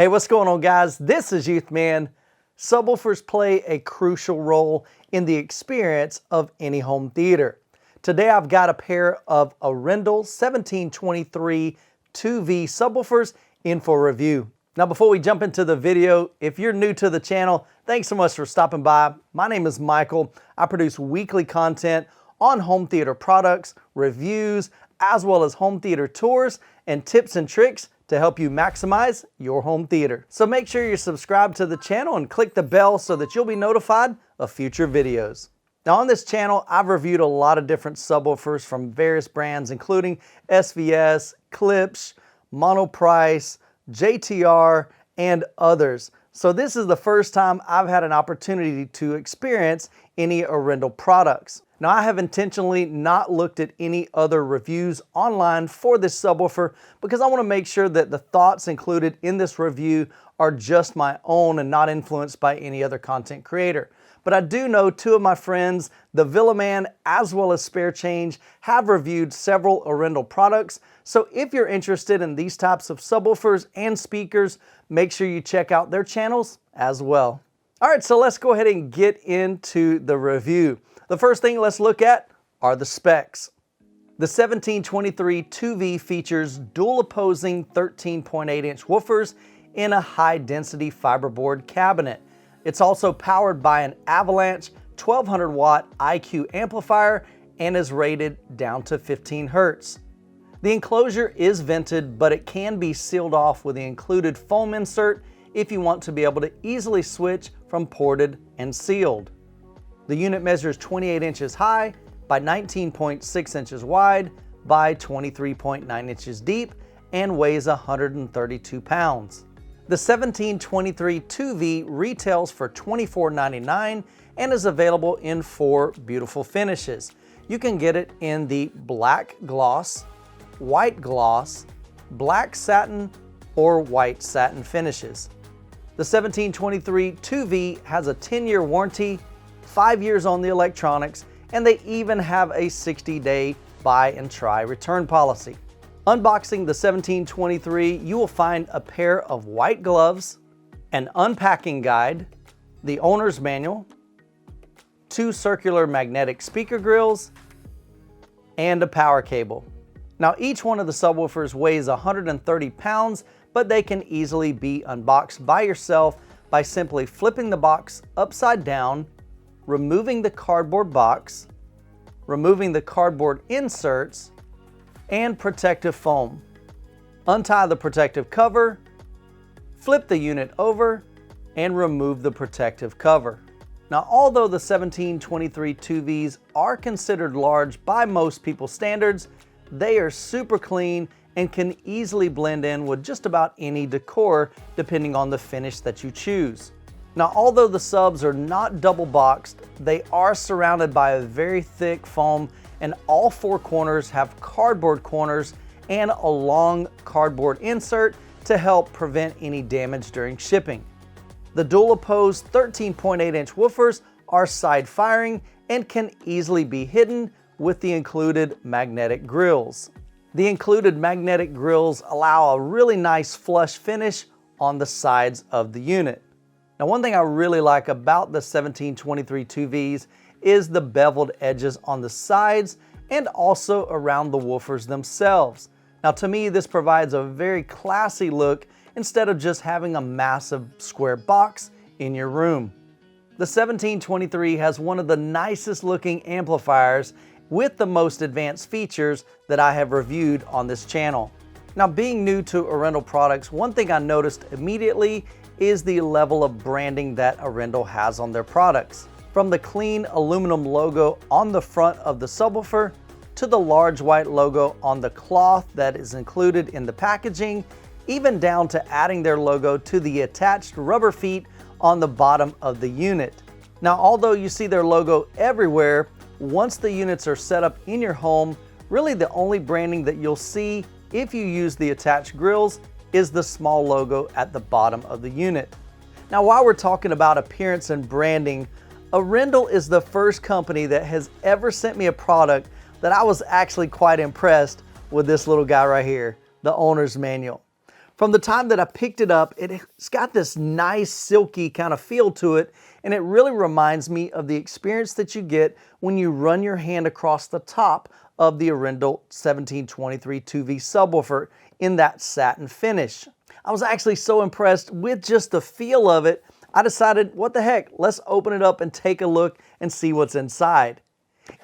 Hey, what's going on, guys? This is Youthman. Subwoofers play a crucial role in the experience of any home theater. Today I've got a pair of Arendal 1723 2V subwoofers in for review. Now before we jump into the video, if you're new to the channel, thanks so much for stopping by. My name is Michael. I produce weekly content on home theater products, reviews, as well as home theater tours and tips and tricks to help you maximize your home theater. So make sure you're subscribed to the channel and click the bell so that you'll be notified of future videos. Now on this channel, I've reviewed a lot of different subwoofers from various brands, including SVS, Klipsch, Monoprice, JTR, and others. So this is the first time I've had an opportunity to experience any Arendal products. Now I have intentionally not looked at any other reviews online for this subwoofer because I want to make sure that the thoughts included in this review are just my own and not influenced by any other content creator. But I do know two of my friends, the Villaman as well as Spare Change, have reviewed several Arendal products. So if you're interested in these types of subwoofers and speakers, make sure you check out their channels as well. All right, so let's go ahead and get into the review. The first thing let's look at are the specs. The 1723 2V features dual opposing 13.8-inch woofers in a high-density fiberboard cabinet. It's also powered by an Avalanche 1200 watt IQ amplifier and is rated down to 15 Hertz. The enclosure is vented, but it can be sealed off with the included foam insert if you want to be able to easily switch from ported and sealed. The unit measures 28 inches high by 19.6 inches wide by 23.9 inches deep and weighs 132 pounds. The 1723 2V retails for $24.99 and is available in 4 beautiful finishes. You can get it in the black gloss, white gloss, black satin, or white satin finishes. The 1723 2V has a 10-year warranty, 5 years on the electronics, and they even have a 60-day buy and try return policy. Unboxing the 1723, you will find a pair of white gloves, an unpacking guide, the owner's manual, 2 circular magnetic speaker grills, and a power cable. Now each one of the subwoofers weighs 130 pounds, but they can easily be unboxed by yourself by simply flipping the box upside down, removing the cardboard box, removing the cardboard inserts, and protective foam. Untie the protective cover, flip the unit over, and remove the protective cover. Now, although the 1723 2Vs are considered large by most people's standards, they are super clean and can easily blend in with just about any decor depending on the finish that you choose. Now, although the subs are not double boxed, they are surrounded by a very thick foam, and all 4 corners have cardboard corners and a long cardboard insert to help prevent any damage during shipping. The dual opposed 13.8-inch woofers are side firing and can easily be hidden with the included magnetic grills. The included magnetic grills allow a really nice flush finish on the sides of the unit. Now, one thing I really like about the 1723 2Vs is the beveled edges on the sides and also around the woofers themselves. Now, to me, this provides a very classy look instead of just having a massive square box in your room. The 1723 has one of the nicest looking amplifiers with the most advanced features that I have reviewed on this channel. Now, being new to Arendal products, one thing I noticed immediately is the level of branding that Arendal has on their products. From the clean aluminum logo on the front of the subwoofer to the large white logo on the cloth that is included in the packaging, even down to adding their logo to the attached rubber feet on the bottom of the unit. Now, although you see their logo everywhere, once the units are set up in your home, really the only branding that you'll see if you use the attached grills is the small logo at the bottom of the unit. Now, while we're talking about appearance and branding, Arendal is the first company that has ever sent me a product that I was actually quite impressed with. This little guy right here, the owner's manual. From the time that I picked it up, it's got this nice silky kind of feel to it, and it really reminds me of the experience that you get when you run your hand across the top of the Arendal 1723 2V subwoofer in that satin finish. I was actually so impressed with just the feel of it, I decided, what the heck, let's open it up and take a look and see what's inside.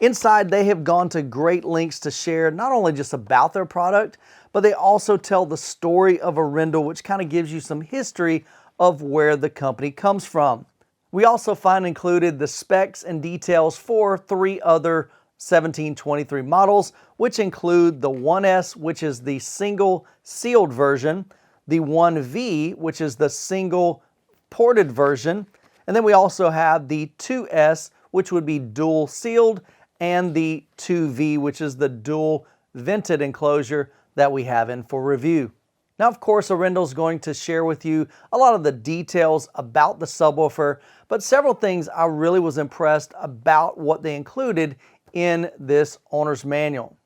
Inside, they have gone to great lengths to share not only just about their product, but they also tell the story of Arendal, which kind of gives you some history of where the company comes from. We also find included the specs and details for 3 other 1723 models, which include the 1S, which is the single sealed version, the 1V, which is the single ported version, and then we also have the 2S, which would be dual sealed, and the 2V, which is the dual vented enclosure that we have in for review. Now, of course, Arendal is going to share with you a lot of the details about the subwoofer, but several things I really was impressed about what they included in this owner's manual.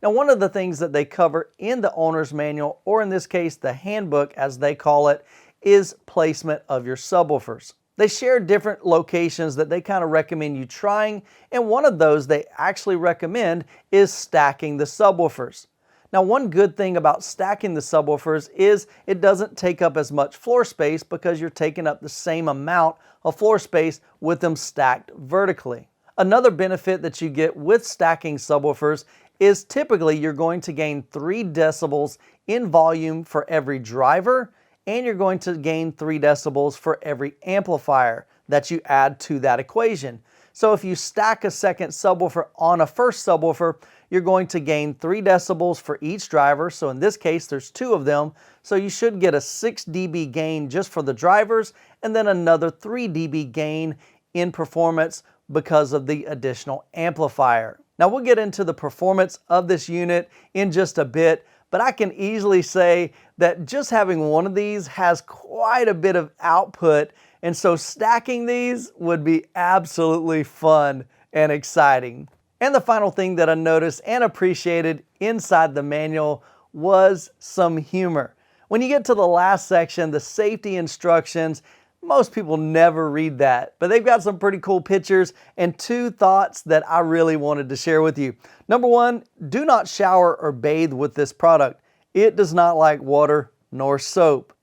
Now, one of the things that they cover in the owner's manual, or in this case, the handbook as they call it, is placement of your subwoofers. They share different locations that they kind of recommend you trying, and one of those they actually recommend is stacking the subwoofers. Now, one good thing about stacking the subwoofers is it doesn't take up as much floor space because you're taking up the same amount of floor space with them stacked vertically. Another benefit that you get with stacking subwoofers is typically you're going to gain 3 decibels in volume for every driver, and you're going to gain 3 decibels for every amplifier that you add to that equation. So if you stack a second subwoofer on a first subwoofer, you're going to gain 3 decibels for each driver. So in this case, there's 2 of them. So you should get a 6 dB gain just for the drivers, and then another 3 dB gain in performance because of the additional amplifier. Now we'll get into the performance of this unit in just a bit, but I can easily say that just having one of these has quite a bit of output, and so stacking these would be absolutely fun and exciting. And the final thing that I noticed and appreciated inside the manual was some humor. When you get to the last section, the safety instructions, most people never read that, but they've got some pretty cool pictures and 2 thoughts that I really wanted to share with you. Number 1, do not shower or bathe with this product. It does not like water nor soap.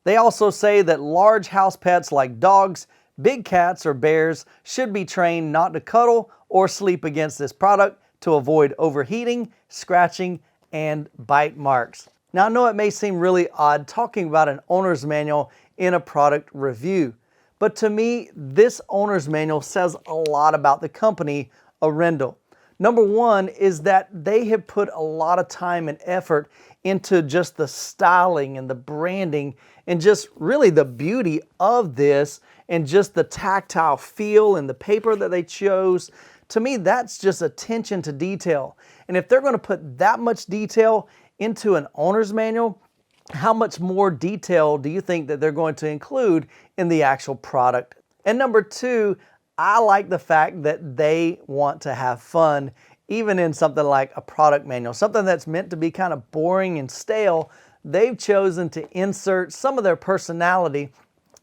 They also say that large house pets like dogs, big cats, or bears should be trained not to cuddle or sleep against this product to avoid overheating, scratching, and bite marks. Now, I know it may seem really odd talking about an owner's manual in a product review, but to me, this owner's manual says a lot about the company, Arendal. Number 1 is that they have put a lot of time and effort into just the styling and the branding and just really the beauty of this and just the tactile feel and the paper that they chose. To me, that's just attention to detail. And if they're going to put that much detail into an owner's manual, how much more detail do you think that they're going to include in the actual product? And number 2, I like the fact that they want to have fun, even in something like a product manual, something that's meant to be kind of boring and stale. They've chosen to insert some of their personality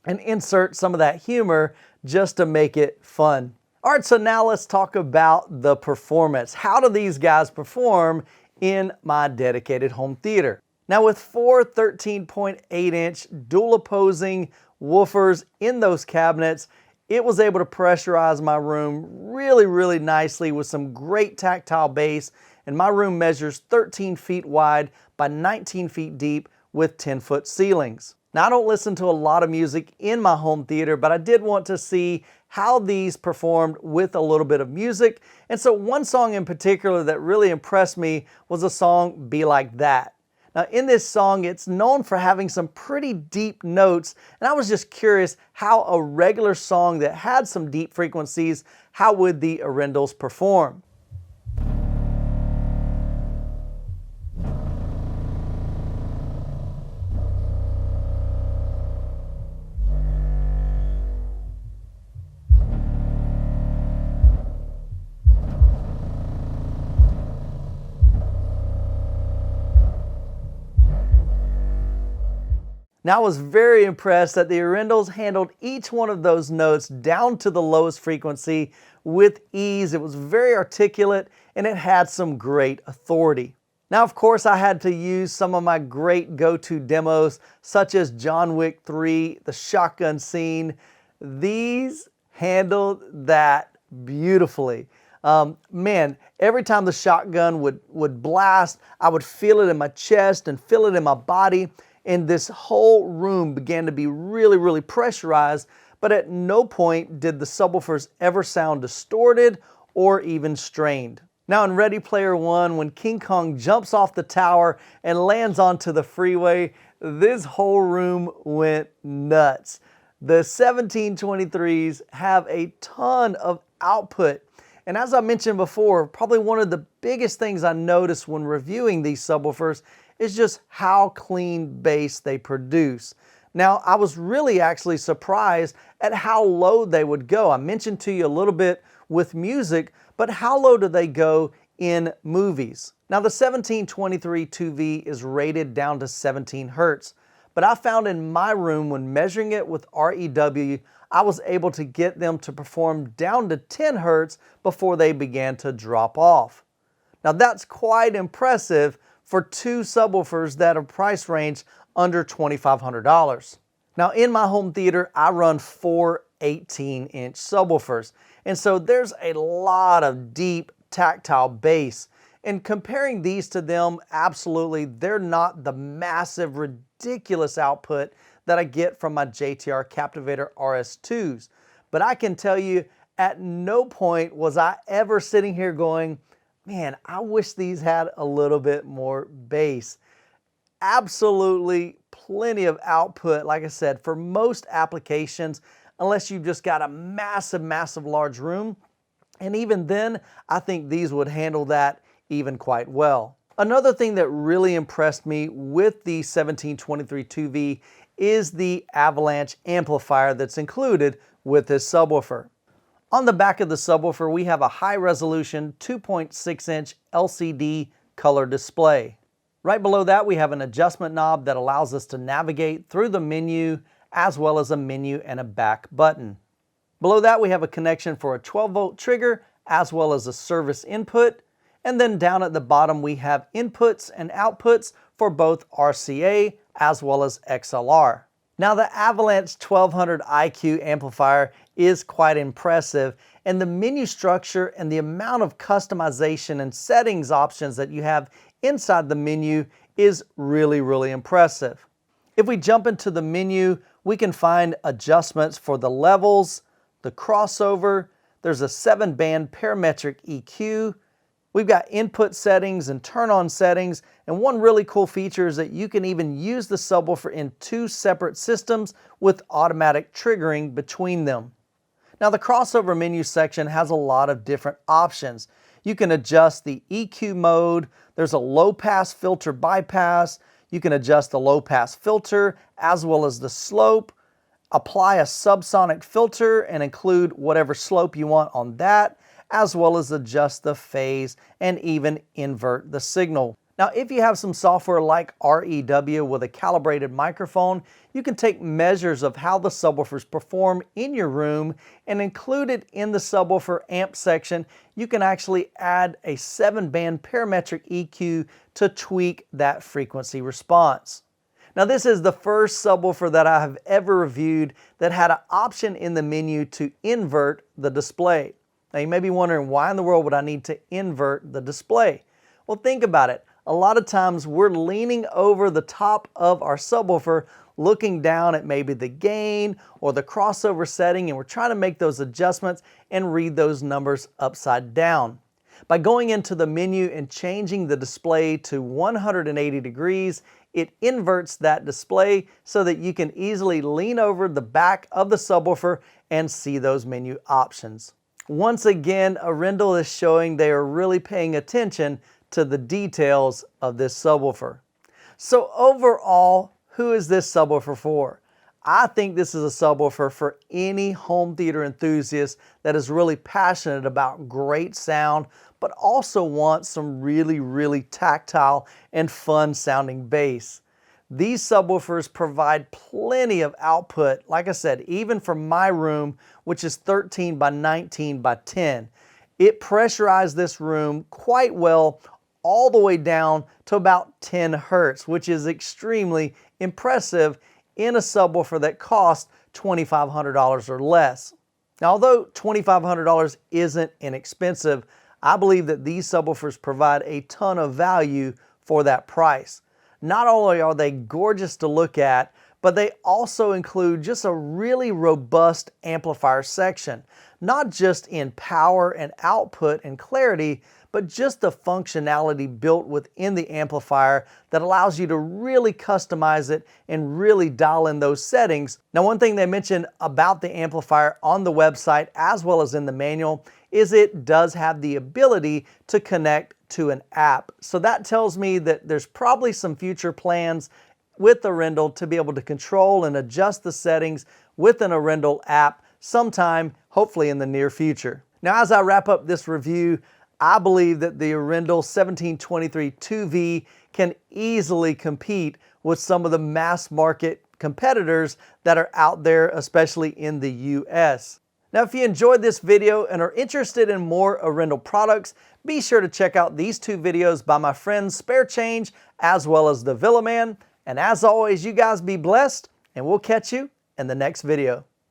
and insert some of that humor just to make it fun. All right, so now let's talk about the performance. How do these guys perform in my dedicated home theater? Now, with 4 13.8-inch dual opposing woofers in those cabinets, it was able to pressurize my room really nicely with some great tactile bass, and my room measures 13 feet wide by 19 feet deep with 10-foot ceilings. Now, I don't listen to a lot of music in my home theater, but I did want to see how these performed with a little bit of music, and so one song in particular that really impressed me was the song Be Like That. Now, in this song, it's known for having some pretty deep notes, and I was just curious how a regular song that had some deep frequencies, how would the Arendals perform? Now I was very impressed that the Arendals handled each one of those notes down to the lowest frequency with ease. It was very articulate and it had some great authority. Now, of course, I had to use some of my great go-to demos, such as John Wick 3, the shotgun scene. These handled that beautifully. Man, every time the shotgun would blast, I would feel it in my chest and feel it in my body, and this whole room began to be really, really pressurized, but at no point did the subwoofers ever sound distorted or even strained. Now in Ready Player One, when King Kong jumps off the tower and lands onto the freeway, this whole room went nuts. The 1723s have a ton of output. And as I mentioned before, probably one of the biggest things I noticed when reviewing these subwoofers is just how clean bass they produce. Now, I was really actually surprised at how low they would go. I mentioned to you a little bit with music, but how low do they go in movies? Now, the 1723 2V is rated down to 17 Hertz, but I found in my room when measuring it with REW, I was able to get them to perform down to 10 Hertz before they began to drop off. Now, that's quite impressive for two subwoofers that are price range under $2,500. Now in my home theater, I run 4 18-inch subwoofers, and so there's a lot of deep tactile bass. And comparing these to them, absolutely, they're not the massive, ridiculous output that I get from my JTR Captivator RS2s. But I can tell you, at no point was I ever sitting here going, man, I wish these had a little bit more bass. Absolutely plenty of output, like I said, for most applications, unless you've just got a massive, massive large room. And even then, I think these would handle that even quite well. Another thing that really impressed me with the 1723 2V is the avalanche amplifier that's included with this subwoofer. On the back of the subwoofer, we have a high-resolution 2.6-inch LCD color display. Right below that, we have an adjustment knob that allows us to navigate through the menu, as well as a menu and a back button. Below that, we have a connection for a 12-volt trigger, as well as a service input. And then down at the bottom, we have inputs and outputs for both RCA as well as XLR. Now, the Avalanche 1200 IQ amplifier is quite impressive, and the menu structure and the amount of customization and settings options that you have inside the menu is really, really impressive. If we jump into the menu, we can find adjustments for the levels, the crossover, there's a 7-band parametric EQ, we've got input settings and turn-on settings, and one really cool feature is that you can even use the subwoofer in 2 separate systems with automatic triggering between them. Now, the crossover menu section has a lot of different options. You can adjust the EQ mode, there's a low-pass filter bypass, you can adjust the low-pass filter as well as the slope, apply a subsonic filter and include whatever slope you want on that, as well as adjust the phase and even invert the signal. Now, if you have some software like REW with a calibrated microphone, you can take measures of how the subwoofers perform in your room and include it in the subwoofer amp section. You can actually add a 7-band parametric EQ to tweak that frequency response. Now, this is the first subwoofer that I have ever reviewed that had an option in the menu to invert the display. Now, you may be wondering, why in the world would I need to invert the display? Well, think about it. A lot of times we're leaning over the top of our subwoofer, looking down at maybe the gain or the crossover setting, and we're trying to make those adjustments and read those numbers upside down. By going into the menu and changing the display to 180 degrees, it inverts that display so that you can easily lean over the back of the subwoofer and see those menu options. Once again, Arendal is showing they are really paying attention to the details of this subwoofer. So overall, who is this subwoofer for? I think this is a subwoofer for any home theater enthusiast that is really passionate about great sound, but also wants some really, really tactile and fun sounding bass. These subwoofers provide plenty of output, like I said, even for my room, which is 13 by 19 by 10. It pressurized this room quite well all the way down to about 10 hertz, which is extremely impressive in a subwoofer that costs $2,500 or less. Now, although $2,500 isn't inexpensive, I believe that these subwoofers provide a ton of value for that price. Not only are they gorgeous to look at, but they also include just a really robust amplifier section, not just in power and output and clarity, but just the functionality built within the amplifier that allows you to really customize it and really dial in those settings. Now, one thing they mentioned about the amplifier on the website as well as in the manual is it does have the ability to connect to an app. So that tells me that there's probably some future plans with Arendal to be able to control and adjust the settings with an Arendal app sometime, hopefully in the near future. Now, as I wrap up this review, I believe that the Arendal 1723 2V can easily compete with some of the mass market competitors that are out there, especially in the US. Now, if you enjoyed this video and are interested in more Arendal products, be sure to check out these two videos by my friends Spare Change as well as the Villa Man. And as always, you guys be blessed, and we'll catch you in the next video.